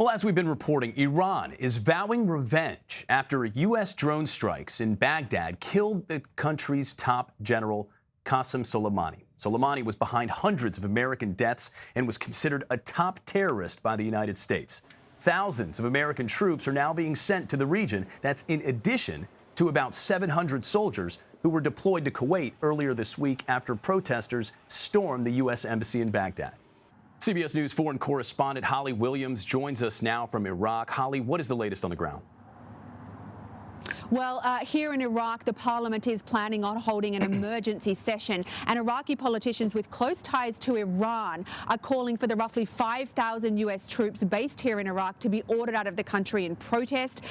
Well, as we've been reporting, Iran is vowing revenge after U.S. drone strikes in Baghdad killed the country's top general, Qasim Soleimani. Soleimani was behind hundreds of American deaths and was considered a top terrorist by the United States. Thousands of American troops are now being sent to the region. That's in addition to about 700 soldiers who were deployed to Kuwait earlier this week after protesters stormed the U.S. Embassy in Baghdad. CBS News foreign correspondent Holly Williams joins us now from Iraq. Holly, what is the latest on the ground? Well, here in Iraq, the parliament is planning on holding an emergency session, and Iraqi politicians with close ties to Iran are calling for the roughly 5,000 U.S. troops based here in Iraq to be ordered out of the country in protest.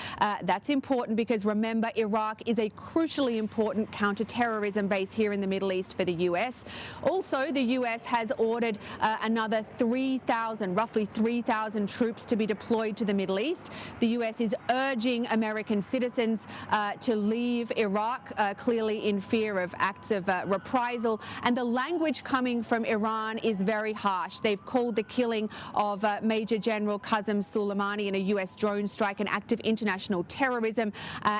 That's important because, remember, Iraq is a crucially important counter-terrorism base here in the Middle East for the U.S. Also, the U.S. has ordered another roughly 3,000 troops to be deployed to the Middle East. The U.S. is urging American citizens to leave Iraq, clearly in fear of acts of reprisal. And the language coming from Iran is very harsh. They've called the killing of Major General Qasim Soleimani in a U.S. drone strike an act of international terrorism,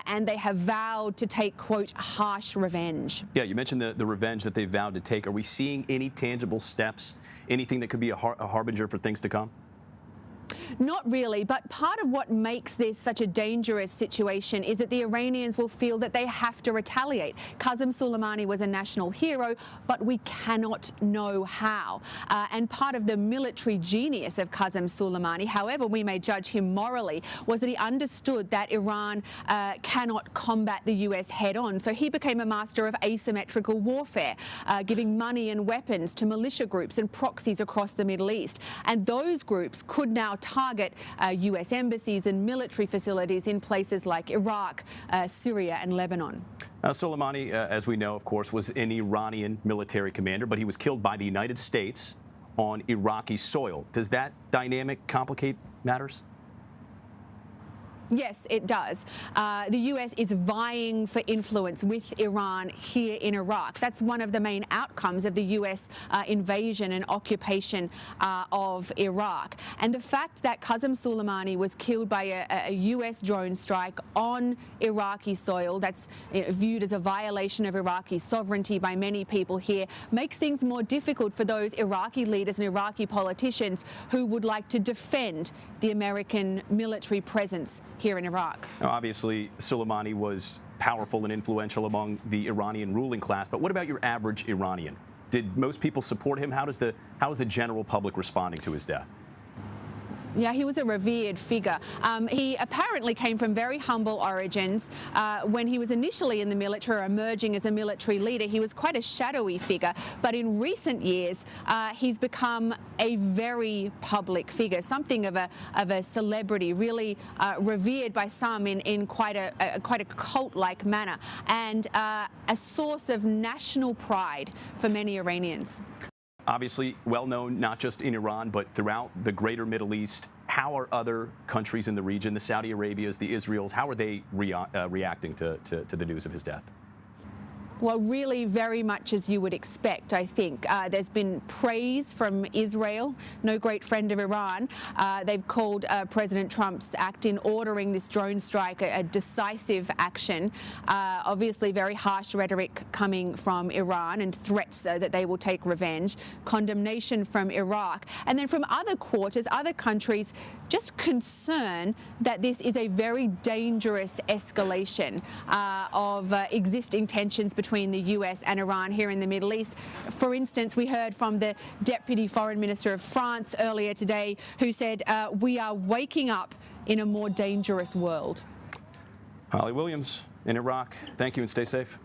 and they have vowed to take, quote, harsh revenge. Yeah, you mentioned the revenge that they've vowed to take. Are we seeing any tangible steps, anything that could be a harbinger for things to come? Not really, but part of what makes this such a dangerous situation is that the Iranians will feel that they have to retaliate. Qasim Soleimani was a national hero, but we cannot know how. And part of the military genius of Qasim Soleimani, however we may judge him morally, was that he understood that Iran cannot combat the US head-on. So he became a master of asymmetrical warfare, giving money and weapons to militia groups and proxies across the Middle East. And those groups could now target U.S. embassies and military facilities in places like Iraq, Syria and Lebanon. Soleimani, as we know, of course, was an Iranian military commander, but he was killed by the United States on Iraqi soil. Does that dynamic complicate matters? Yes, it does. The U.S. is vying for influence with Iran here in Iraq. That's one of the main outcomes of the U.S. Invasion and occupation of Iraq. And the fact that Qasim Soleimani was killed by a U.S. drone strike on Iraqi soil, that's viewed as a violation of Iraqi sovereignty by many people here, makes things more difficult for those Iraqi leaders and Iraqi politicians who would like to defend the American military presence here in Iraq. Now, obviously, Soleimani was powerful and influential among the Iranian ruling class, but what about your average Iranian? Did most people support him? How is the general public responding to his death? Yeah, he was a revered figure. He apparently came from very humble origins. When he was initially in the military, or emerging as a military leader, he was quite a shadowy figure. But in recent years, he's become a very public figure, something of a celebrity, really revered by some in quite a cult-like manner, and a source of national pride for many Iranians. Obviously well known not just in Iran, but throughout the greater Middle East. How are other countries in the region, the Saudi Arabias, the Israels, how are they reacting to the news of his death? Well, really very much as you would expect, I think. There's been praise from Israel, no great friend of Iran. They've called President Trump's act in ordering this drone strike a decisive action. Obviously very harsh rhetoric coming from Iran and threats that they will take revenge. Condemnation from Iraq. And then from other quarters, other countries, just concern that this is a very dangerous escalation of existing tensions between the US and Iran here in the Middle East. For instance, we heard from the Deputy Foreign Minister of France earlier today, who said, we are waking up in a more dangerous world. Holly Williams in Iraq, thank you and stay safe.